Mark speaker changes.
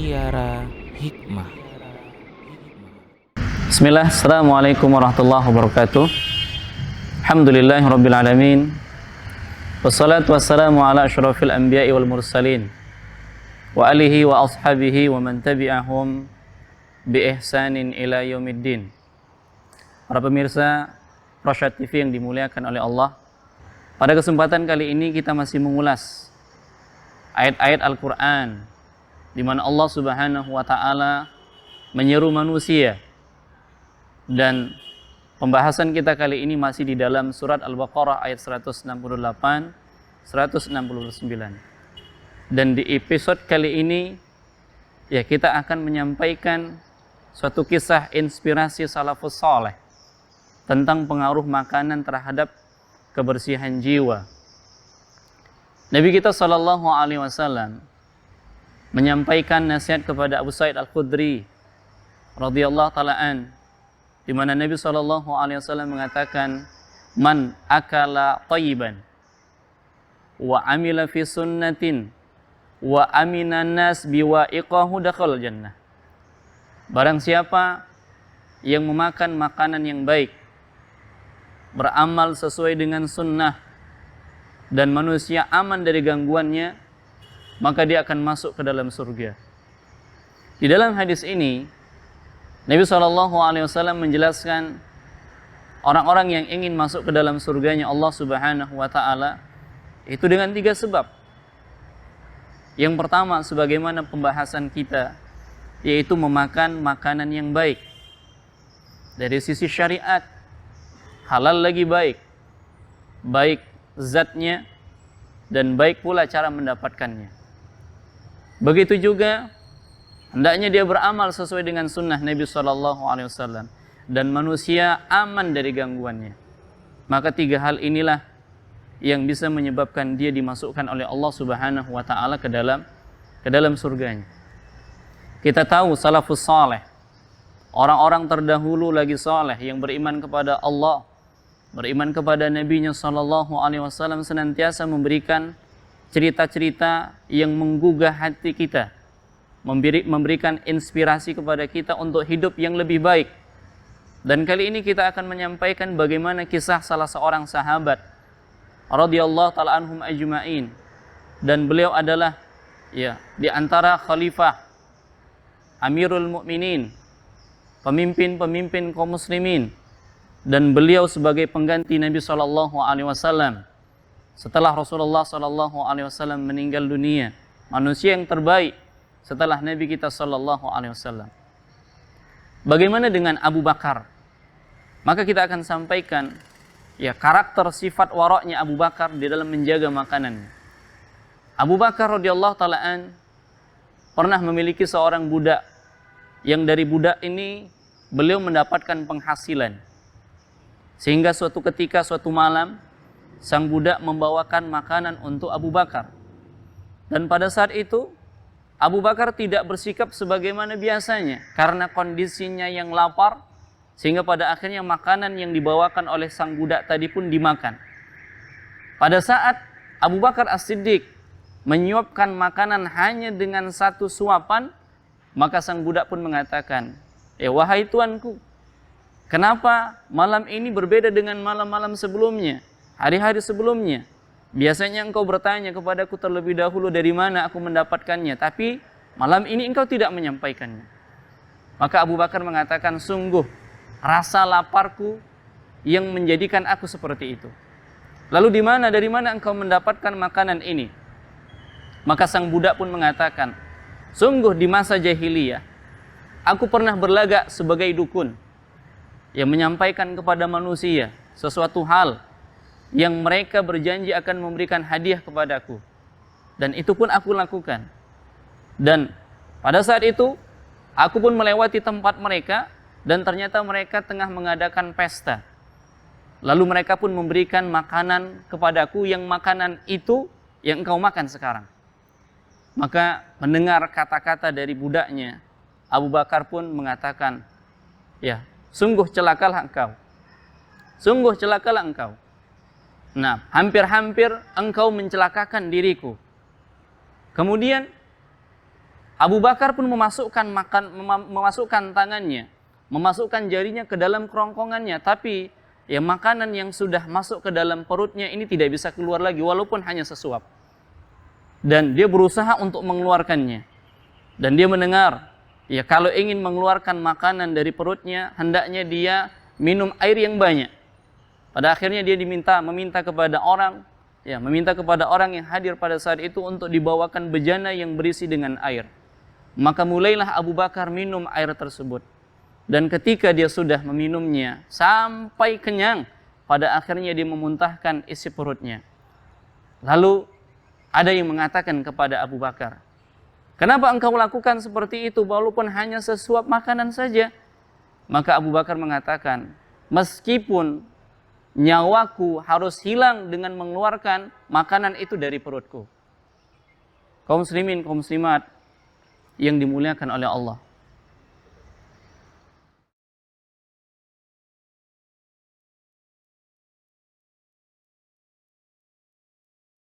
Speaker 1: Mutiara Hikmah.
Speaker 2: Bismillah, Assalamualaikum warahmatullahi wabarakatuh. Alhamdulillahirabbil alamin. Wassalatu wassalamu ala asyrafil anbiya'i wal mursalin wa alihi wa ashabihi wa man tabi'ahum bi ihsanin ila yaumiddin. Para pemirsa Rosyad TV yang dimuliakan oleh Allah, pada kesempatan kali ini kita masih mengulas ayat-ayat Al-Quran di mana Allah Subhanahu wa Ta'ala menyeru manusia, dan pembahasan kita kali ini masih di dalam surat Al-Baqarah ayat 168 169. Dan di episode kali ini ya kita akan menyampaikan suatu kisah inspirasi salafus saleh tentang pengaruh makanan terhadap kebersihan jiwa. Nabi kita sallallahu alaihi wasallam menyampaikan nasihat kepada Abu Sa'id Al-Khudri radhiyallahu ta'ala an, di mana Nabi sallallahu alaihi wasallam mengatakan, "Man akala thayyiban wa amila fi sunnatin wa amina nas biwa'iqahu dakhala jannah." Barang siapa yang memakan makanan yang baik, beramal sesuai dengan sunnah, dan manusia aman dari gangguannya, maka dia akan masuk ke dalam surga. Di dalam hadis ini, Nabi SAW menjelaskan orang-orang yang ingin masuk ke dalam surganya Allah Subhanahu wa Ta'ala itu dengan 3 sebab. Yang pertama, sebagaimana pembahasan kita, yaitu memakan makanan yang baik. Dari sisi syariat, halal lagi baik, baik zatnya dan baik pula cara mendapatkannya. Begitu juga hendaknya dia beramal sesuai dengan sunnah Nabi SAW dan manusia aman dari gangguannya. Maka 3 hal inilah yang bisa menyebabkan dia dimasukkan oleh Allah Subhanahu wa Ta'ala ke dalam surganya. Kita tahu salafus saleh, orang-orang terdahulu lagi saleh yang beriman kepada Allah, beriman kepada Nabi-Nya SAW, senantiasa memberikan cerita-cerita yang menggugah hati kita, memberikan inspirasi kepada kita untuk hidup yang lebih baik. Dan kali ini kita akan menyampaikan bagaimana kisah salah seorang sahabat radhiyallahu ta'ala anhum ajma'in, dan beliau adalah di antara khalifah, Amirul Mukminin, pemimpin-pemimpin kaum muslimin, dan beliau sebagai pengganti Nabi SAW setelah Rasulullah SAW meninggal dunia, manusia yang terbaik setelah Nabi kita SAW. Bagaimana dengan Abu Bakar? Maka kita akan sampaikan karakter sifat waraknya Abu Bakar di dalam menjaga makanannya. Abu Bakar radhiyallahu ta'ala an pernah memiliki seorang budak, yang dari budak ini beliau mendapatkan penghasilan. Sehingga suatu ketika, suatu malam, sang budak membawakan makanan untuk Abu Bakar. Dan pada saat itu, Abu Bakar tidak bersikap sebagaimana biasanya, karena kondisinya yang lapar, sehingga pada akhirnya makanan yang dibawakan oleh sang budak tadi pun dimakan. Pada saat Abu Bakar As-Siddiq menyuapkan makanan hanya dengan 1 suapan, maka sang budak pun mengatakan, "Wahai tuanku, kenapa malam ini berbeda dengan malam-malam sebelumnya, hari-hari sebelumnya? Biasanya engkau bertanya kepadaku terlebih dahulu dari mana aku mendapatkannya, tapi malam ini engkau tidak menyampaikannya." Maka Abu Bakar mengatakan, "Sungguh rasa laparku yang menjadikan aku seperti itu. Lalu dari mana engkau mendapatkan makanan ini?" Maka sang budak pun mengatakan, "Sungguh di masa jahiliyah, aku pernah berlagak sebagai dukun yang menyampaikan kepada manusia sesuatu hal yang mereka berjanji akan memberikan hadiah kepadaku. Dan itu pun aku lakukan. Dan pada saat itu, aku pun melewati tempat mereka, dan ternyata mereka tengah mengadakan pesta. Lalu mereka pun memberikan makanan kepadaku, yang makanan itu yang engkau makan sekarang." Maka mendengar kata-kata dari budaknya, Abu Bakar pun mengatakan, "Sungguh celakalah engkau. Sungguh celakalah engkau. Nah, hampir-hampir engkau mencelakakan diriku." Kemudian Abu Bakar pun memasukkan tangannya, memasukkan jarinya ke dalam kerongkongannya, tapi ya makanan yang sudah masuk ke dalam perutnya ini tidak bisa keluar lagi walaupun hanya sesuap. Dan dia berusaha untuk mengeluarkannya. Dan dia mendengar, ya kalau ingin mengeluarkan makanan dari perutnya, hendaknya dia minum air yang banyak. Pada akhirnya dia meminta kepada orang yang hadir pada saat itu untuk dibawakan bejana yang berisi dengan air. Maka mulailah Abu Bakar minum air tersebut. Dan ketika dia sudah meminumnya sampai kenyang, pada akhirnya dia memuntahkan isi perutnya. Lalu ada yang mengatakan kepada Abu Bakar, "Kenapa engkau lakukan seperti itu walaupun hanya sesuap makanan saja?" Maka Abu Bakar mengatakan, "Meskipun nyawaku harus hilang dengan mengeluarkan makanan itu dari perutku." Kaum muslimin, kaum muslimat yang dimuliakan oleh Allah,